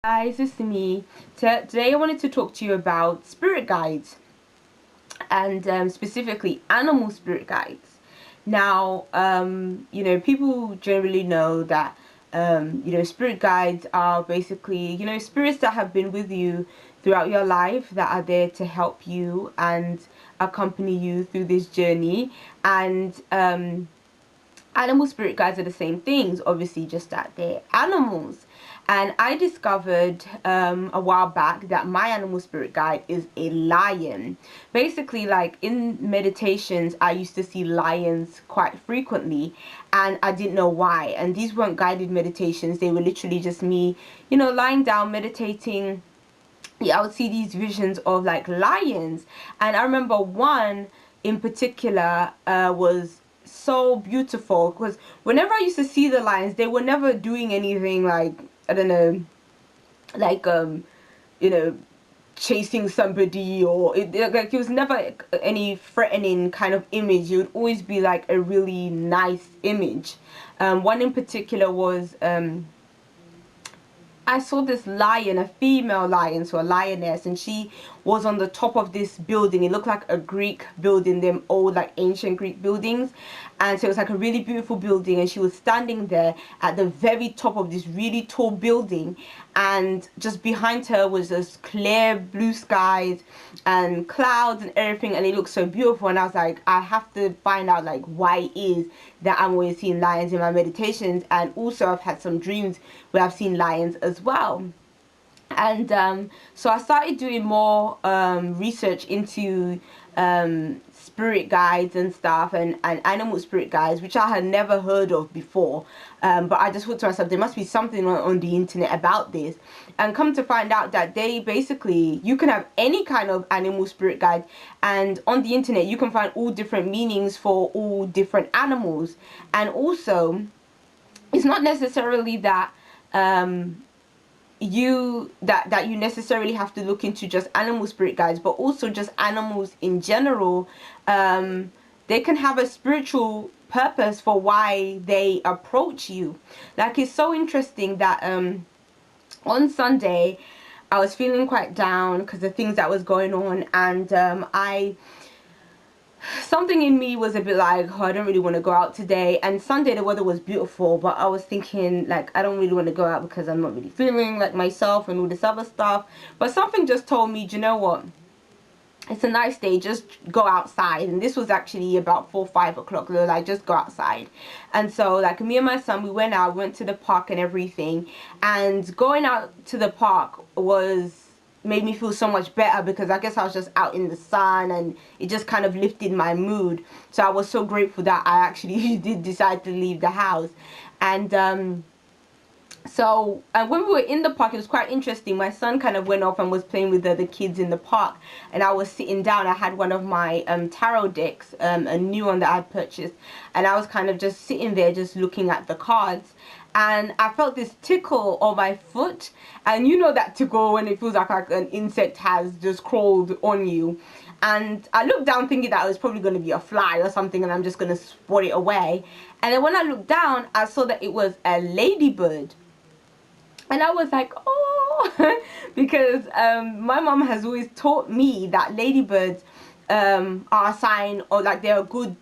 Guys, it's me. Today I wanted to talk to you about spirit guides and specifically animal spirit guides. Now, people generally know that, spirit guides are basically, spirits that have been with you throughout your life that are there to help you and accompany you through this journey. And animal spirit guides are the same things, obviously, just that they're animals. And I discovered a while back that my animal spirit guide is a lion. Basically, like in meditations, I used to see lions quite frequently, and I didn't know why. And these weren't guided meditations, they were literally just me, lying down, meditating. Yeah, I would see these visions of like lions. And I remember one in particular was so beautiful because whenever I used to see the lions, they were never doing anything like, I don't know, like you know chasing somebody, or like it was never any threatening kind of image. It would always be like a really nice image. One in particular was I saw this lion, a female lion, so a lioness, and she was on the top of this building. It looked like a Greek building, them old, like ancient Greek buildings. And so it was like a really beautiful building, and she was standing there at the very top of this really tall building. And just behind her was this clear blue skies and clouds and everything, and it looked so beautiful. And I was like, I have to find out like why it is that I'm always seeing lions in my meditations. And also I've had some dreams where I've seen lions as well. And so I started doing more research into spirit guides and stuff, and animal spirit guides, which I had never heard of before. But I just thought to myself, there must be something on the internet about this. And come to find out that they basically, you can have any kind of animal spirit guide, and on the internet you can find all different meanings for all different animals. And also, it's not necessarily that you necessarily have to look into just animal spirit guides, but also just animals in general. They can have a spiritual purpose for why they approach you. Like, it's so interesting that on Sunday I was feeling quite down because of things that was going on, and I something in me was a bit like, oh, I don't really want to go out today. And Sunday the weather was beautiful, but I was thinking like, I don't really want to go out because I'm not really feeling like myself and all this other stuff. But something just told me, do you know what, it's a nice day, just go outside. And this was actually about 4 or 5 o'clock. They were like, just go outside. And so like me and my son, we went out, went to the park and everything. And going out to the park was made me feel so much better, because I guess I was just out in the sun and it just kind of lifted my mood. So I was so grateful that I actually did decide to leave the house. And so when we were in the park, it was quite interesting. My son kind of went off and was playing with the other kids in the park, and I was sitting down. I had one of my tarot decks, a new one that I had purchased, and I was kind of just sitting there just looking at the cards. And I felt this tickle on my foot, and you know that tickle when it feels like an insect has just crawled on you. And I looked down thinking that it was probably going to be a fly or something, and I'm just going to swat it away. And then when I looked down, I saw that it was a ladybird. And I was like, oh, because my mom has always taught me that ladybirds are a sign, or like they're a good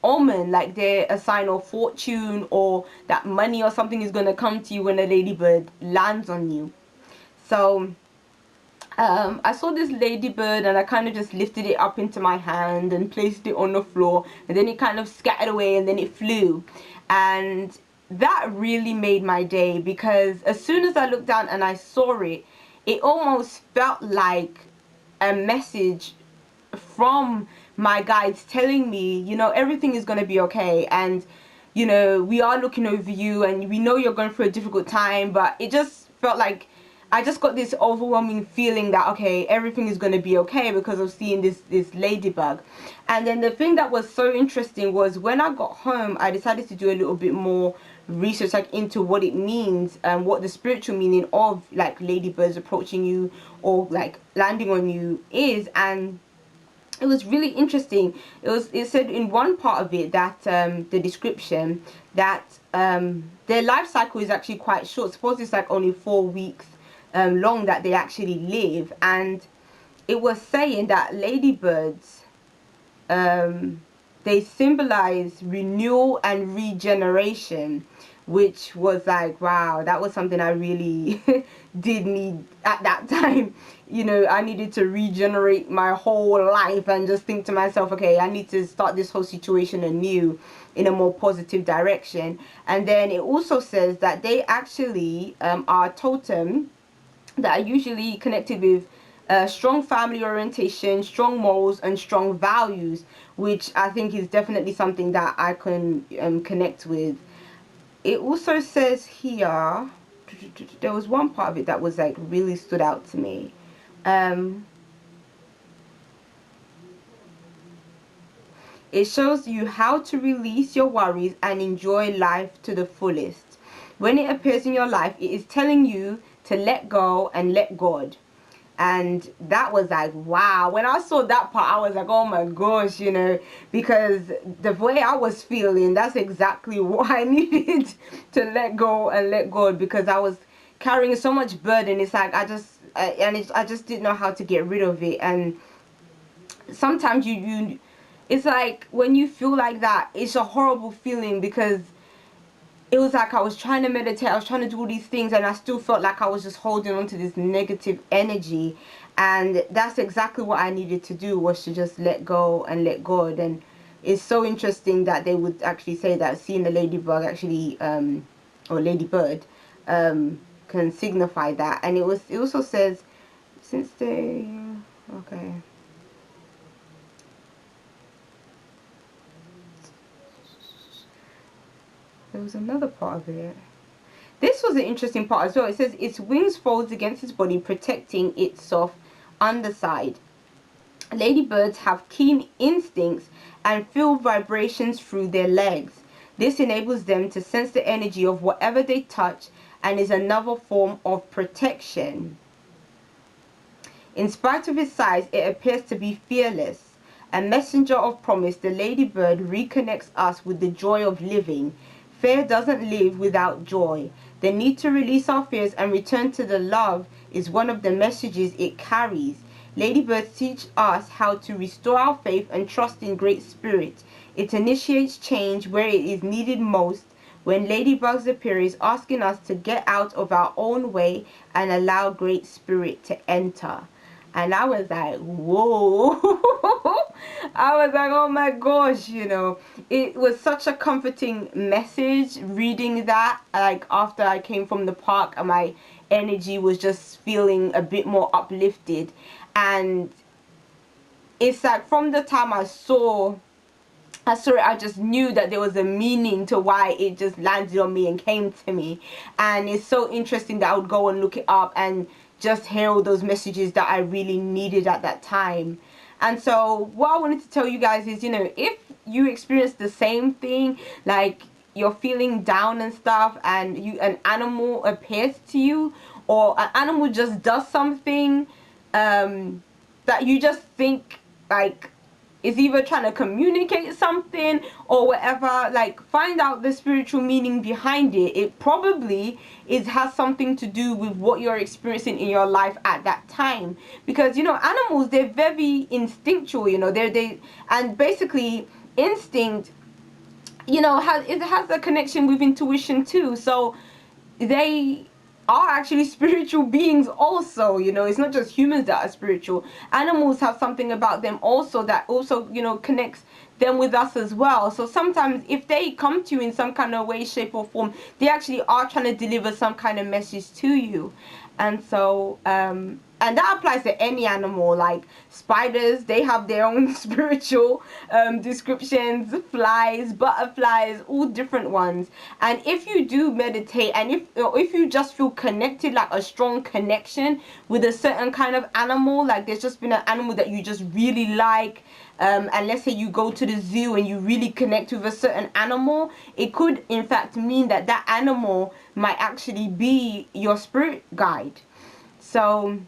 omen, like they're a sign of fortune, or that money or something is going to come to you when a ladybird lands on you. So I saw this ladybird, and I kind of just lifted it up into my hand and placed it on the floor, and then it kind of scattered away, and then it flew. And that really made my day, because as soon as I looked down and I saw it, it almost felt like a message from my guides telling me, everything is going to be okay, and we are looking over you, and we know you're going through a difficult time. But it just felt like I just got this overwhelming feeling that, okay, everything is going to be okay, because of seeing this ladybug. And then the thing that was so interesting was when I got home, I decided to do a little bit more research, like into what it means and what the spiritual meaning of like ladybirds approaching you or like landing on you is. And it was really interesting. It said in one part of it that the description that their life cycle is actually quite short. Suppose it's like only 4 weeks long that they actually live. And it was saying that ladybirds, they symbolize renewal and regeneration, which was like, wow, that was something I really did need at that time. You know, I needed to regenerate my whole life and just think to myself, okay, I need to start this whole situation anew in a more positive direction. And then it also says that they actually are a totem that are usually connected with strong family orientation, strong morals, and strong values, which I think is definitely something that I can connect with. It also says here, there was one part of it that was like really stood out to me. It shows you how to release your worries and enjoy life to the fullest. When it appears in your life, it is telling you to let go and let God. And that was like, wow. When I saw that part, I was like, oh my gosh, you know, because the way I was feeling, that's exactly what I needed, to let go and let God, because I was carrying so much burden. It's like I just didn't know how to get rid of it. And sometimes you it's like when you feel like that, it's a horrible feeling, because it was like I was trying to meditate, I was trying to do all these things, and I still felt like I was just holding on to this negative energy. And that's exactly what I needed to do, was to just let go and let God. And it's so interesting that they would actually say that seeing the ladybug actually or ladybird can signify that. And it also says, since they, okay, there was another part of it. This was an interesting part as well. It says its wings folds against its body, protecting its soft underside. Ladybirds have keen instincts and feel vibrations through their legs. This enables them to sense the energy of whatever they touch, and is another form of protection. In spite of its size, it appears to be fearless. A messenger of promise, the ladybird reconnects us with the joy of living. Fear doesn't live without joy. The need to release our fears and return to the love is one of the messages it carries. Ladybirds teach us how to restore our faith and trust in Great Spirit. It initiates change where it is needed most. When ladybugs appear, is asking us to get out of our own way and allow Great Spirit to enter. And I was like, whoa. I was like, oh my gosh, you know. It was such a comforting message reading that, like after I came from the park, and my energy was just feeling a bit more uplifted. And it's like from the time I saw it, I just knew that there was a meaning to why it just landed on me and came to me. And it's so interesting that I would go and look it up and just hear all those messages that I really needed at that time. And so what I wanted to tell you guys is, you know, if you experience the same thing, like you're feeling down and stuff, and an animal appears to you, or an animal just does something that you just think like is either trying to communicate something or whatever, like find out the spiritual meaning behind it. It probably has something to do with what you're experiencing in your life at that time, because you know animals, they're very instinctual, you know, they and basically instinct, you know, has a connection with intuition too. So they are actually spiritual beings also, you know. It's not just humans that are spiritual. Animals have something about them also that also, you know, connects them with us as well. So sometimes if they come to you in some kind of way, shape or form, they actually are trying to deliver some kind of message to you. And so and that applies to any animal. Like spiders, they have their own spiritual descriptions, flies, butterflies, all different ones. And if you do meditate, and if you just feel connected, like a strong connection with a certain kind of animal, like there's just been an animal that you just really like, and let's say you go to the zoo and you really connect with a certain animal, it could in fact mean that that animal might actually be your spirit guide. So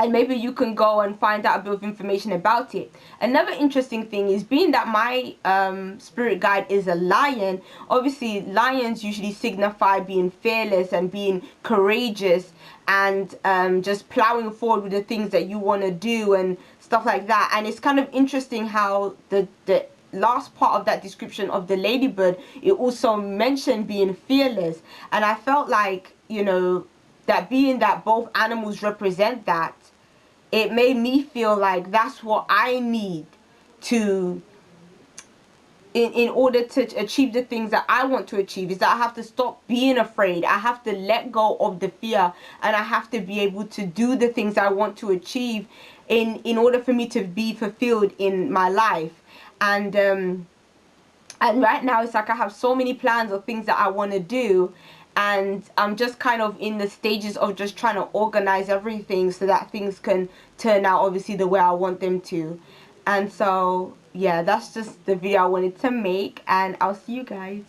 and maybe you can go and find out a bit of information about it. Another interesting thing is, being that my spirit guide is a lion, obviously lions usually signify being fearless and being courageous, and just plowing forward with the things that you want to do and stuff like that. And it's kind of interesting how the last part of that description of the ladybird, it also mentioned being fearless. And I felt like, you know, that being that both animals represent that, it made me feel like that's what I need to, in order to achieve the things that I want to achieve, is that I have to stop being afraid. I have to let go of the fear, and I have to be able to do the things I want to achieve in order for me to be fulfilled in my life. And right now it's like I have so many plans of things that I want to do, and I'm just kind of in the stages of just trying to organize everything so that things can turn out obviously the way I want them to. And so yeah, that's just the video I wanted to make, and I'll see you guys